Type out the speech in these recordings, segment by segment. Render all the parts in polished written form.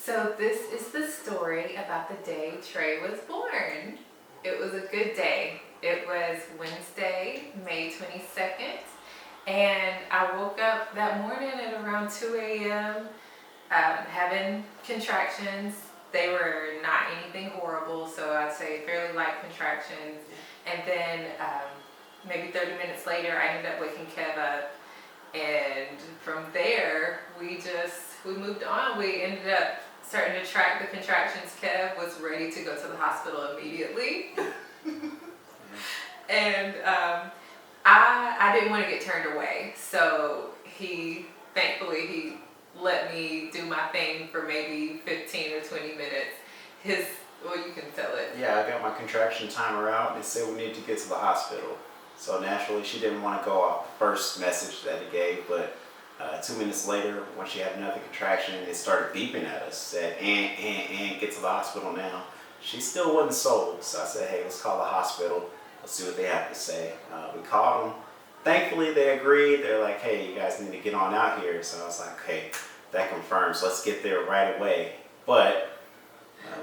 So this is the story about the day Trey was born. It was a good day. It was Wednesday, May 22nd, and I woke up that morning at around 2 a.m. Having contractions. They were not anything horrible, so I'd say fairly light contractions. And then maybe 30 minutes later, I ended up waking Kev up. And from there, we moved on. We ended up starting to track the contractions. Kev was ready to go to the hospital immediately. And I didn't want to get turned away. So thankfully, he let me do my thing for maybe 15 or 20 minutes. Well, you can tell it. Yeah, I got my contraction timer out and it said we need to get to the hospital. So naturally, she didn't want to go off the first message that it gave, but 2 minutes later, when she had another contraction, it started beeping at us, said, and get to the hospital now. She still wasn't sold, so I said, hey, let's call the hospital. Let's see what they have to say. We called them. Thankfully, they agreed. They're like, hey, you guys need to get on out here. So I was like, okay, that confirms. Let's get there right away. But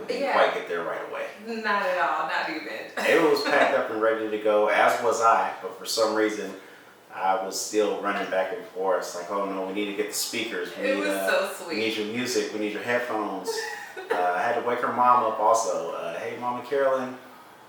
we didn't quite get there right away. Not at all, not even. Ava was packed up and ready to go, as was I. But for some reason, I was still running back and forth. It's like, oh no, we need to get the speakers. It was so sweet. We need your music. We need your headphones. I had to wake her mom up also. Hey, Mama Carolyn,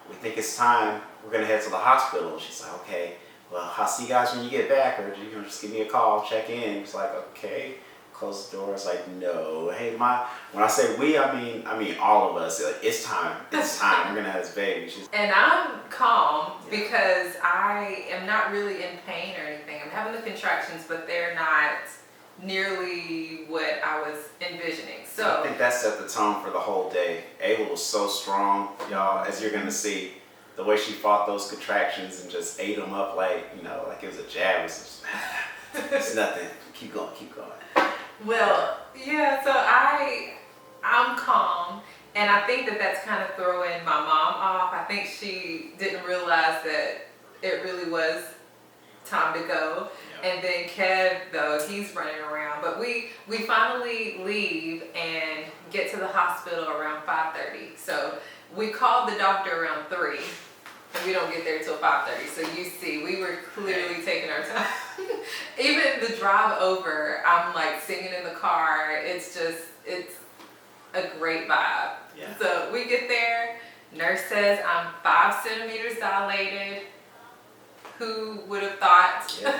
we think it's time. We're going to head to the hospital. She's like, okay, well, I'll see you guys when you get back. Or you can just give me a call, check in. It's like, okay. Close the door. It's like, no. Hey, when I say we, I mean all of us. Like, it's time. It's time. We're going to have this baby. And I'm calm because I am not really in pain or anything. I'm having the contractions, but they're not nearly what I was envisioning. So I think that set the tone for the whole day. Ava was so strong, y'all, as you're going to see. The way she fought those contractions and just ate them up like it was a jab. It's nothing. Keep going, keep going. Well, yeah, so I'm calm, and I think that's kind of throwing my mom off. I think she didn't realize that it really was time to go. Yeah. And then Kev, though, he's running around. But we finally leave and get to the hospital around 5:30. So we called the doctor around 3. And we don't get there till 5:30. So you see, we were clearly taking our time. Even the drive over, I'm like singing in the car. It's a great vibe. Yeah. So we get there. Nurse says I'm 5 centimeters dilated. Who would have thought? Yeah.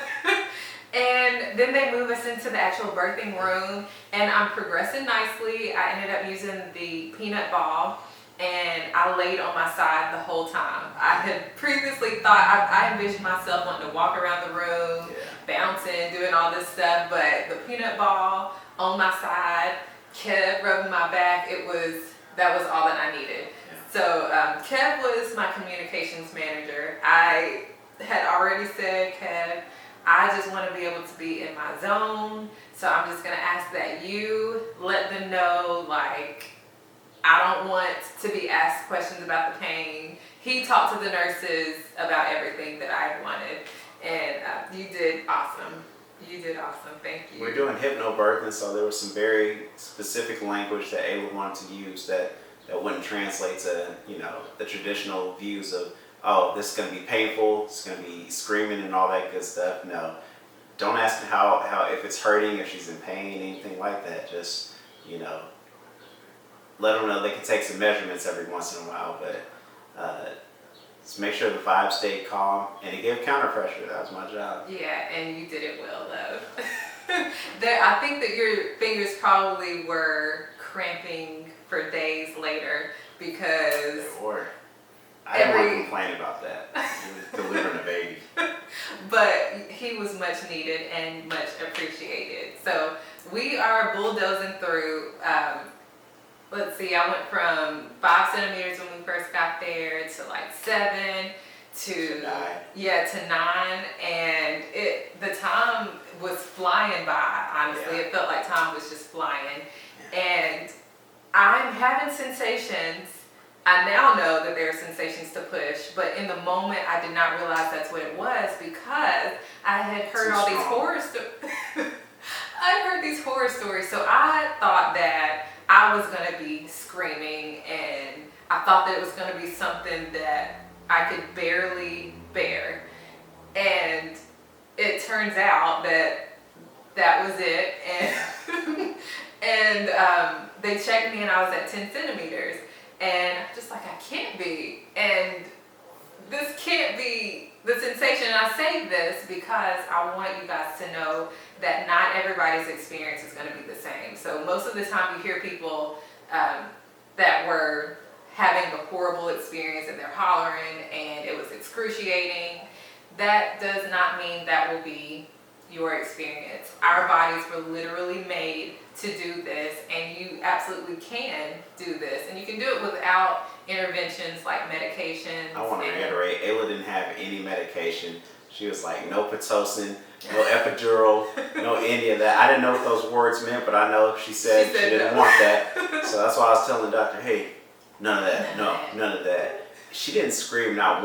And then they move us into the actual birthing room, and I'm progressing nicely. I ended up using the peanut ball. And I laid on my side the whole time. I had previously thought, I envisioned myself wanting to walk around the room, bouncing, doing all this stuff, but the peanut ball on my side, Kev rubbing my back, that was all that I needed. Yeah. So Kev was my communications manager. I had already said, Kev, I just want to be able to be in my zone, so I'm just going to ask that you let them know, like, I don't want to be asked questions about the pain. He talked to the nurses about everything that I wanted. And you did awesome. You did awesome. Thank you. We're doing hypnobirthing, so there was some very specific language that Ava wanted to use that wouldn't translate to, the traditional views of, oh, this is going to be painful, it's going to be screaming and all that good stuff. No. Don't ask her how if it's hurting, if she's in pain, anything like that. Just, let them know they can take some measurements every once in a while, but just make sure the vibe stayed calm and to give counter pressure. That was my job. Yeah, and you did it well, though. I think that your fingers probably were cramping for days later because... They were. I didn't want to complain about that. He was delivering a baby. But he was much needed and much appreciated. So we are bulldozing through... let's see, I went from 5 centimeters when we first got there to like 7 to 9. Yeah, to 9, and the time was flying by. Honestly, It felt like time was just flying, and I'm having sensations. I now know that there are sensations to push, but in the moment I did not realize that's what it was because I had heard all these horror stories. I heard these horror stories, so I thought that I I was going to be screaming, and I thought that it was going to be something that I could barely bear. And it turns out that that was it. And, and they checked me, and I was at 10 centimeters. And I'm just like, I can't be. And this can't be the sensation. And I say this because I want you guys to know that not everybody's experience is going to be the same. So most of the time you hear people that were having a horrible experience and they're hollering and it was excruciating. That does not mean that will be your experience. Our bodies were literally made to do this, and you absolutely can do this, and you can do it without interventions like medications. I want to reiterate, Ayla didn't have any medication. She was like, no Pitocin, no epidural, no any of that. I didn't know what those words meant, but I know she said she didn't want that. So that's why I was telling the doctor, hey, none of that, none of that. She didn't scream not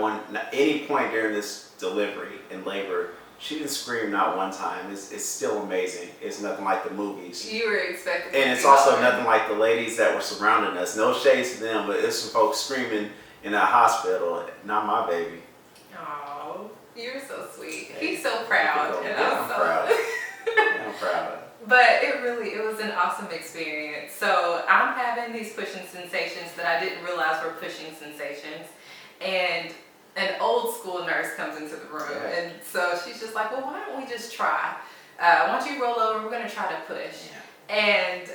any point during this delivery and labor. She didn't scream not one time. It's still amazing. It's nothing like the movies. You were expecting. And it's also nothing like the ladies that were surrounding us. No shades to them, but it's some folks screaming in that hospital. Not my baby. Oh, you're so sweet. Hey, he's so proud. And I'm proud. I'm proud. But it was an awesome experience. So I'm having these pushing sensations that I didn't realize were pushing sensations. And an old school nurse comes into the room, and so she's just like, well, why don't we just try? Why don't you roll over? We're going to try to push. Yeah. And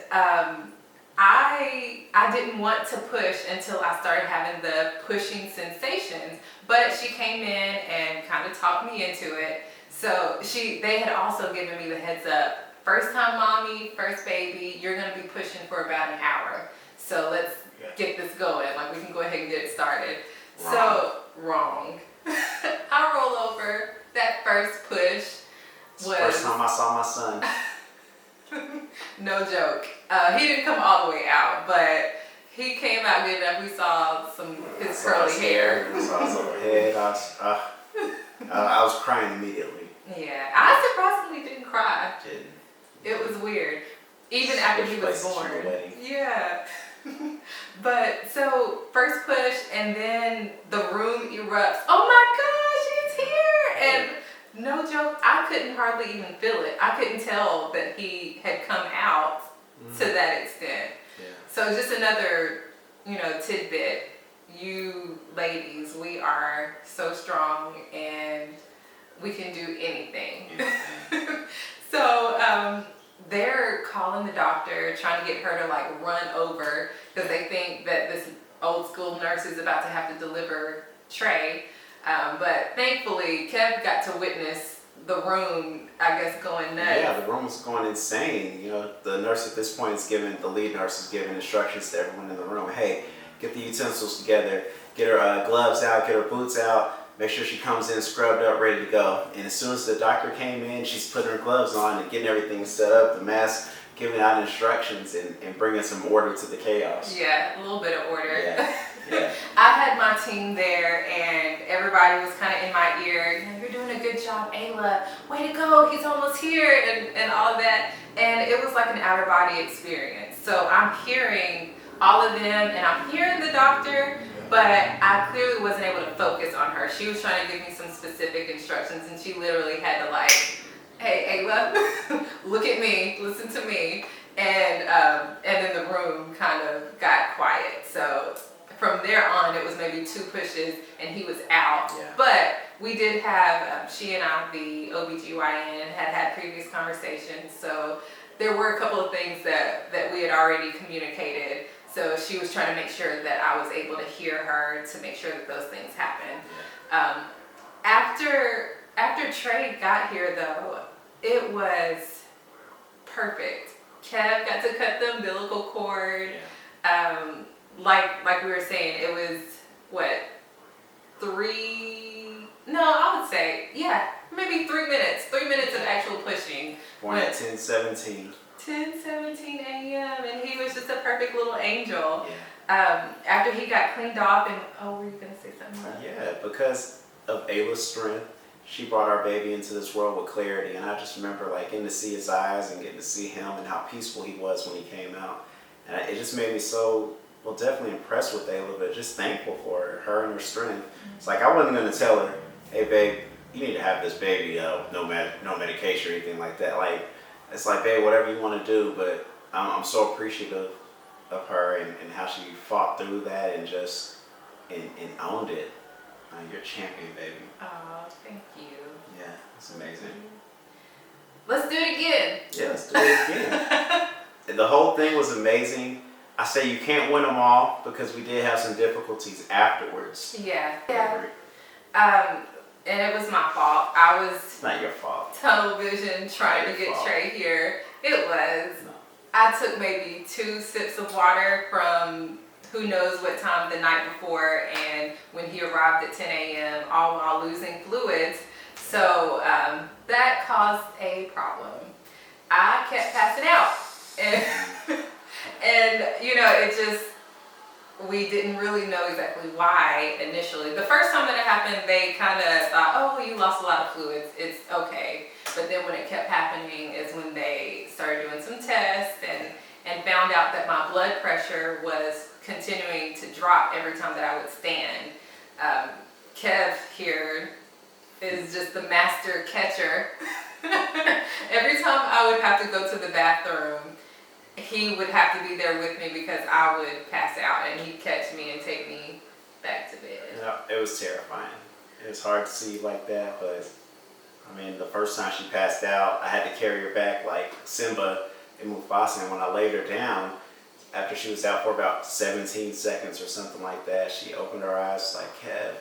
I didn't want to push until I started having the pushing sensations, but she came in and kind of talked me into it. So they had also given me the heads up, first time mommy, first baby, you're going to be pushing for about an hour. So let's get this going. Like, we can go ahead and get it started. Wrong. I roll over. That first push was... First time I saw my son. No joke. He didn't come all the way out, but he came out good enough. We saw his curly hair. We saw his little head. I was crying immediately. Yeah. I surprisingly didn't cry. Didn't. It was weird. Even after he was born. Yeah. But so first push, and then the room erupts. Oh my gosh, he's here! And no joke, I couldn't hardly even feel it. I couldn't tell that he had come out to that extent. Yeah. So just another, tidbit. You ladies, we are so strong and we can do anything. So they're calling the doctor, trying to get her to run over because they think that this old school nurse is about to have to deliver Trey. But thankfully, Kev got to witness the room, I guess, going nuts. Yeah, the room was going insane. The nurse at this point the lead nurse is giving instructions to everyone in the room. Hey, get the utensils together, get her gloves out, get her boots out. Make sure she comes in scrubbed up, ready to go. And as soon as the doctor came in, she's putting her gloves on and getting everything set up, the mask, giving out instructions and bringing some order to the chaos. Yeah, a little bit of order. Yeah. I had my team there, and everybody was kind of in my ear. You're doing a good job, Ayla. Way to go, he's almost here, and all of that. And it was like an outer body experience. So I'm hearing all of them, and I'm hearing the doctor, but I clearly wasn't able to focus on her. She was trying to give me some specific instructions, and she literally had to hey, Ayla, look at me, listen to me. And then the room kind of got quiet. So from there on, it was maybe 2 pushes, and he was out. Yeah. But we did have, she and I, the OBGYN, had previous conversations. So there were a couple of things that we had already communicated. So she was trying to make sure that I was able to hear her to make sure that those things happened. After Trey got here, though, it was perfect. Kev got to cut the umbilical cord. Like we were saying, it was maybe 3 minutes. 3 minutes of actual pushing. Born at 10:17. 10:17 a.m. and he was just a perfect little angel. After he got cleaned off, and were you gonna say something else? Yeah, because of Ayla's strength, she brought our baby into this world with clarity, and I just remember getting to see his eyes and getting to see him and how peaceful he was when he came out. And it just made me so, well, definitely impressed with Ayla, but just thankful for her and her strength. It's like I wasn't going to tell her, hey, babe, you need to have this baby, no medication or anything like that. Like, it's like, babe, whatever you want to do, but I'm so appreciative of her and how she fought through that and just and owned it. You're a champion, baby. Oh, thank you. Yeah, it's amazing. Let's do it again. Yeah, let's do it again. The whole thing was amazing. I say you can't win them all because we did have some difficulties afterwards. Yeah. And it was my fault. I was It's not your fault. tunnel vision trying to get Trey here. It was. No. I took maybe 2 sips of water from who knows what time the night before, and when he arrived at 10 a.m., all while losing fluids. So that caused a problem. I kept passing out. And you know, it just, we didn't really know exactly why initially. The first time that it happened, they kind of thought, oh, well, you lost a lot of fluids, it's okay. But then when it kept happening is when they started doing some tests and found out that my blood pressure was continuing to drop every time that I would stand. Kev here is just the master catcher. Every time I would have to go to the bathroom, he would have to be there with me because I would pass out and he'd catch me and take me back to bed. Yeah, it was terrifying. It was hard to see like that, but I mean, the first time she passed out, I had to carry her back like Simba and Mufasa, and when I laid her down, after she was out for about 17 seconds or something like that, she opened her eyes like, Kev,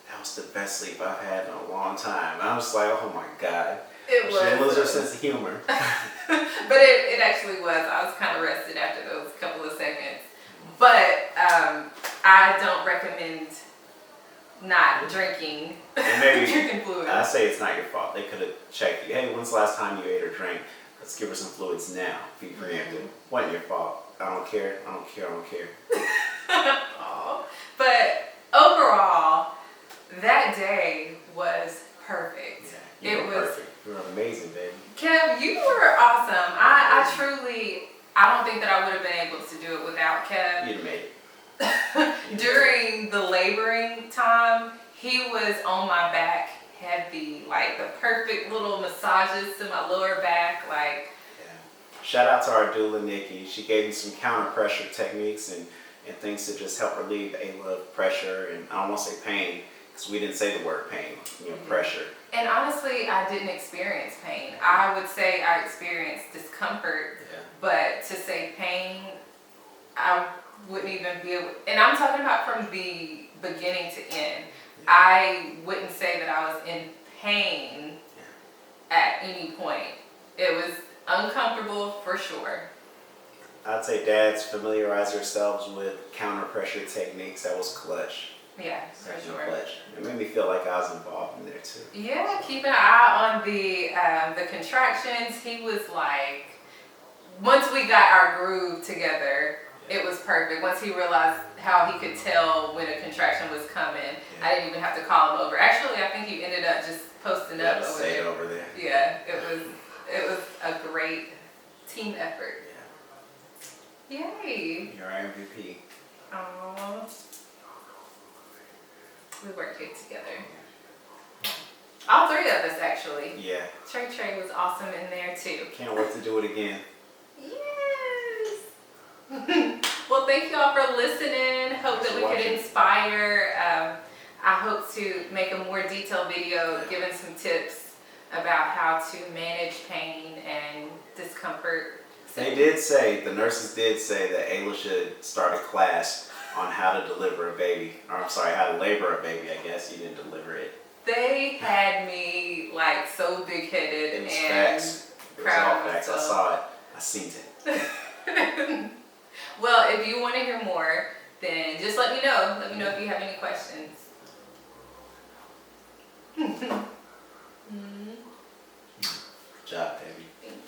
that was the best sleep I've had in a long time. And I was like, oh my God. It was. She didn't lose her sense of humor. But it actually was. I was kind of rested after those couple of seconds. But I don't recommend not drinking, drinking fluids. I say it's not your fault. They could have checked you. Hey, when's the last time you ate or drank? Let's give her some fluids now. Be preemptive. Wasn't your fault. I don't care. I don't care. I don't care. Aww. But overall, that day was perfect. Yeah, you were perfect. You were amazing, baby. Kev, you were awesome. I truly, I don't think that I would have been able to do it without Kev. You'd have made it. During the laboring time, he was on my back heavy, like the perfect little massages to my lower back, like. Yeah. Shout out to our doula, Nikki. She gave me some counter pressure techniques and things to just help relieve Ayla of pressure, and I don't want to say pain, because we didn't say the word pain, you know, pressure. And honestly, I didn't experience pain. I would say I experienced discomfort, but to say pain, I wouldn't even be able, and I'm talking about from the beginning to end. I wouldn't say that I was in pain at any point. It was uncomfortable for sure. I'd say dads, familiarize yourselves with counter pressure techniques. That was clutch. Yeah, for sure. Clutch. It made me feel like I was involved in there too. Yeah, keep an eye on the contractions. He was like, once we got our groove together, it was perfect. Once he realized how he could tell when a contraction was coming, I didn't even have to call him over. Actually, I think he ended up just posting up over there. Yeah, it was a great team effort. Yeah. Yay. You're our MVP. Aww. We worked good together. All 3 of us, actually. Yeah. Trey was awesome in there too. Can't wait to do it again. Yes. Well, thank you all for listening. Hope that we could inspire. I hope to make a more detailed video giving some tips about how to manage pain and discomfort. They did say, the nurses did say that Ayla should start a class on how to deliver a baby. Or I'm sorry, how to labor a baby, I guess. You didn't deliver it. They had me like so big-headed it was and facts. It was all facts. I saw it. I seen it. Well, if you want to hear more, then just let me know. Let me know if you have any questions. Good job.